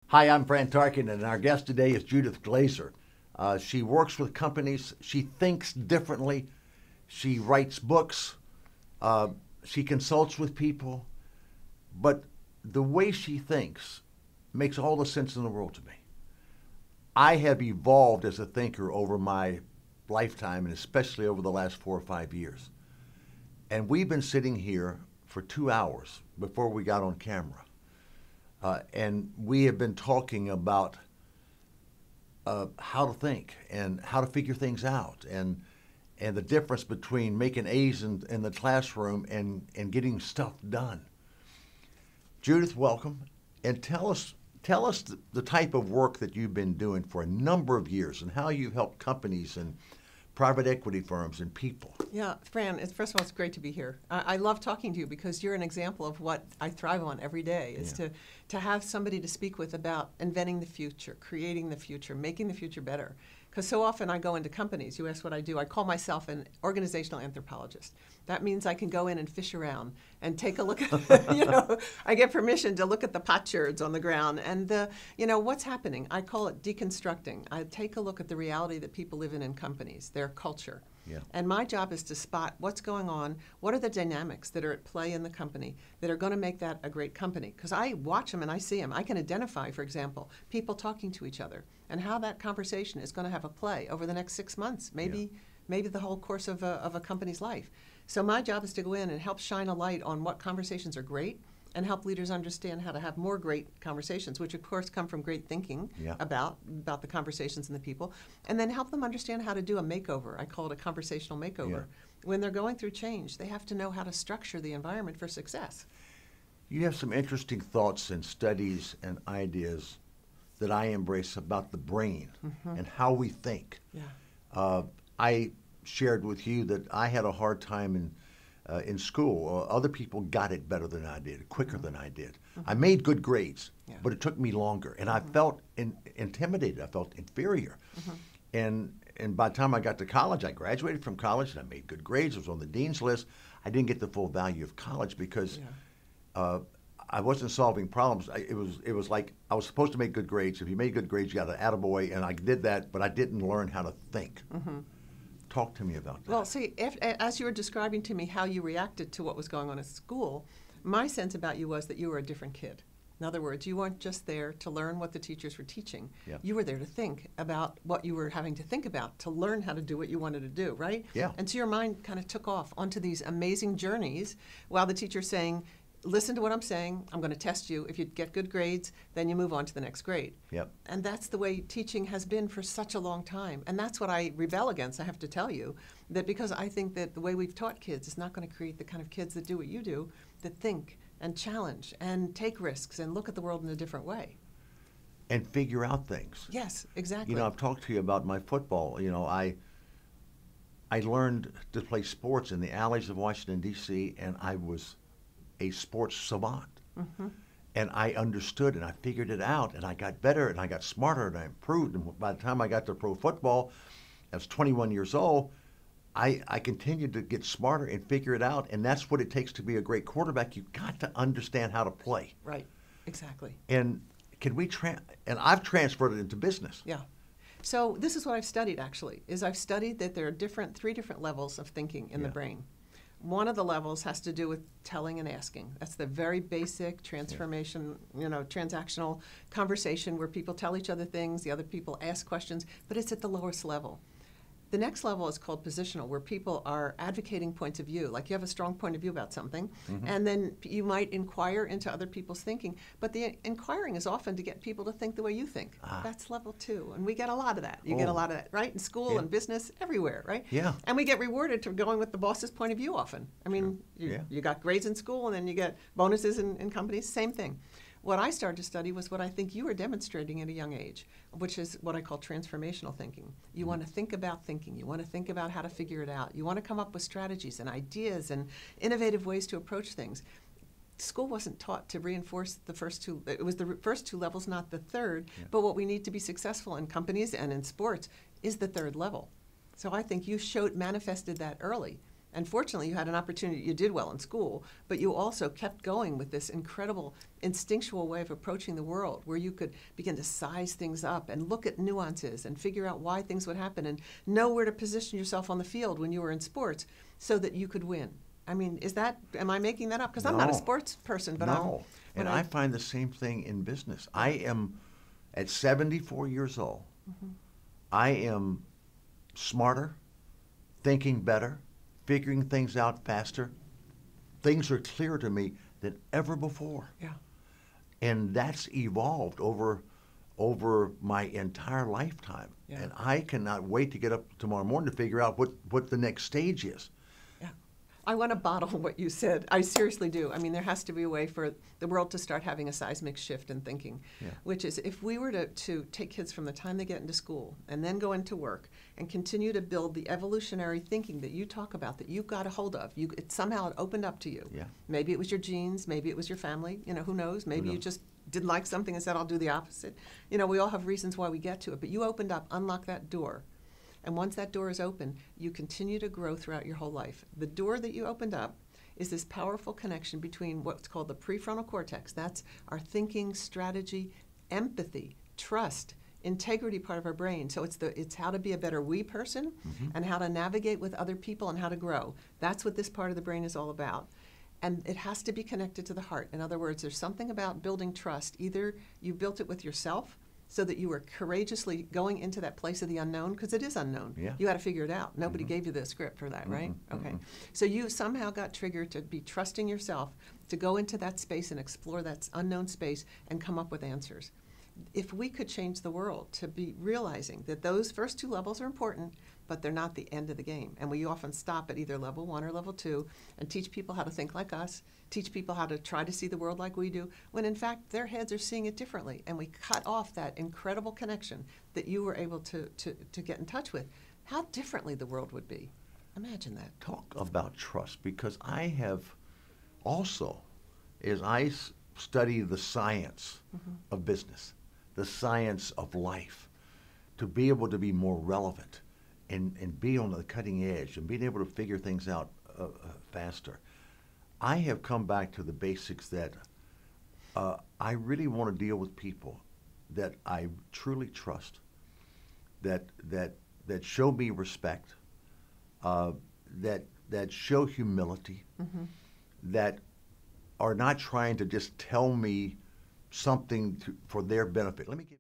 Hi, I'm Fran and our guest today is Judith Glaser. She works with companies. She thinks differently. She writes books. She consults with people. But the way she thinks makes all the sense in the world to me. I have evolved as a thinker over my lifetime, and especially over the last 4 or 5 years. And we've been sitting here for 2 hours before we got on camera. And we have been talking about how to think and how to figure things out, and the difference between making A's in the classroom and getting stuff done. Judith, welcome, and tell us the type of work that you've been doing for a number of years and how you've helped companies and private equity firms and people. Yeah, Fran, first of all, it's great to be here. I love talking to you because you're an example of what I thrive on every day, is to have somebody to speak with about inventing the future, creating the future, making the future better. Because so often I go into companies, you ask what I do, I call myself an organizational anthropologist. That means I can go in and fish around and take a look at, I get permission to look at the potsherds on the ground and what's happening. I call it deconstructing. I take a look at the reality that people live in companies, their culture. Yeah. And my job is to spot what's going on, what are the dynamics that are at play in the company that are going to make that a great company. Because I watch them and I see them. I can identify, for example, people talking to each other and how that conversation is going to have a play over the next 6 months, maybe the whole course of a company's life. So my job is to go in and help shine a light on what conversations are great and help leaders understand how to have more great conversations, which of course come from great thinking about the conversations and the people, and then help them understand how to do a makeover. I call it a conversational makeover. Yeah. When they're going through change, they have to know how to structure the environment for success. You have some interesting thoughts and studies and ideas that I embrace about the brain and how we think. Yeah. I shared with you that I had a hard time in school. Other people got it better than I did, quicker than I did. I made good grades, but it took me longer, and I felt intimidated. I felt inferior. And by the time I got to college, I graduated from college, and I made good grades. I was on the dean's list. I didn't get the full value of college because I wasn't solving problems. It was like I was supposed to make good grades. If you made good grades, you got an attaboy, and I did that, but I didn't learn how to think. Talk to me about that. Well, see, as you were describing to me how you reacted to what was going on at school, my sense about you was that you were a different kid. In other words, you weren't just there to learn what the teachers were teaching. Yep. You were there to think about what you were having to think about, to learn how to do what you wanted to do, right? Yeah. And so your mind kind of took off onto these amazing journeys while the teacher's saying, listen to what I'm saying, I'm going to test you. If you get good grades, then you move on to the next grade. Yep. And that's the way teaching has been for such a long time. And that's what I rebel against, I have to tell you, that because I think that the way we've taught kids is not going to create the kind of kids that do what you do, that think and challenge and take risks and look at the world in a different way. And figure out things. Yes, exactly. I've talked to you about my football. I learned to play sports in the alleys of Washington, D.C., and I was a sports savant. And I understood and I figured it out, and I got better and I got smarter and I improved. And by the time I got to pro football, I was 21 years old, I continued to get smarter and figure it out. And that's what it takes to be a great quarterback. You've got to understand how to play. Right, exactly. And and I've transferred it into business. Yeah. So this is what I've studied, actually, is I've studied that there are three different levels of thinking in the brain. One of the levels has to do with telling and asking. That's the very basic transformation, transactional conversation where people tell each other things, the other people ask questions, but it's at the lowest level. The next level is called positional, where people are advocating points of view. Like you have a strong point of view about something, and then you might inquire into other people's thinking. But the inquiring is often to get people to think the way you think. That's level 2, and we get a lot of that. You get a lot of that, right? In school and business, everywhere, right? Yeah. And we get rewarded for going with the boss's point of view often. I mean, you got grades in school, and then you get bonuses in companies, same thing. What I started to study was what I think you were demonstrating at a young age, which is what I call transformational thinking. You want to think about thinking. You want to think about how to figure it out. You want to come up with strategies and ideas and innovative ways to approach things. School wasn't taught to reinforce the first two. It was the first two levels, not the third. But what we need to be successful in companies and in sports is the third level. So I think you manifested that early. And fortunately, you had an opportunity, you did well in school, but you also kept going with this incredible instinctual way of approaching the world where you could begin to size things up and look at nuances and figure out why things would happen and know where to position yourself on the field when you were in sports so that you could win. I mean, am I making that up? Because I'm not a sports person, but no. And I find the same thing in business. I am, at 74 years old, I am smarter, thinking better, figuring things out faster. Things are clearer to me than ever before. Yeah. And that's evolved over my entire lifetime. Yeah. And I cannot wait to get up tomorrow morning to figure out what the next stage is. I want to bottle what you said. I seriously do. I mean, there has to be a way for the world to start having a seismic shift in thinking, which is if we were to take kids from the time they get into school and then go into work and continue to build the evolutionary thinking that you talk about, that you've got a hold of, somehow it opened up to you. Yeah. Maybe it was your genes, maybe it was your family, who knows? Maybe you just didn't like something and said, I'll do the opposite. We all have reasons why we get to it, but you opened up, unlocked that door. And once that door is open, you continue to grow throughout your whole life. The door that you opened up is this powerful connection between what's called the prefrontal cortex. That's our thinking, strategy, empathy, trust, integrity part of our brain. So it's how to be a better we person and how to navigate with other people and how to grow. That's what this part of the brain is all about. And it has to be connected to the heart. In other words, there's something about building trust. Either you built it with yourself, so that you were courageously going into that place of the unknown, because it is unknown. Yeah. You got to figure it out. Nobody gave you the script for that, right? Okay. So you somehow got triggered to be trusting yourself, to go into that space and explore that unknown space and come up with answers. If we could change the world to be realizing that those first two levels are important, but they're not the end of the game. And we often stop at either level 1 or level 2 and teach people how to think like us, teach people how to try to see the world like we do, when in fact their heads are seeing it differently. And we cut off that incredible connection that you were able to get in touch with. How differently the world would be. Imagine that. Talk about trust, because I have also, as I study the science of business, the science of life, to be able to be more relevant and be on the cutting edge and being able to figure things out faster, I have come back to the basics that I really want to deal with people that I truly trust, that show me respect, that show humility, that are not trying to just tell me something for their benefit. Let me give you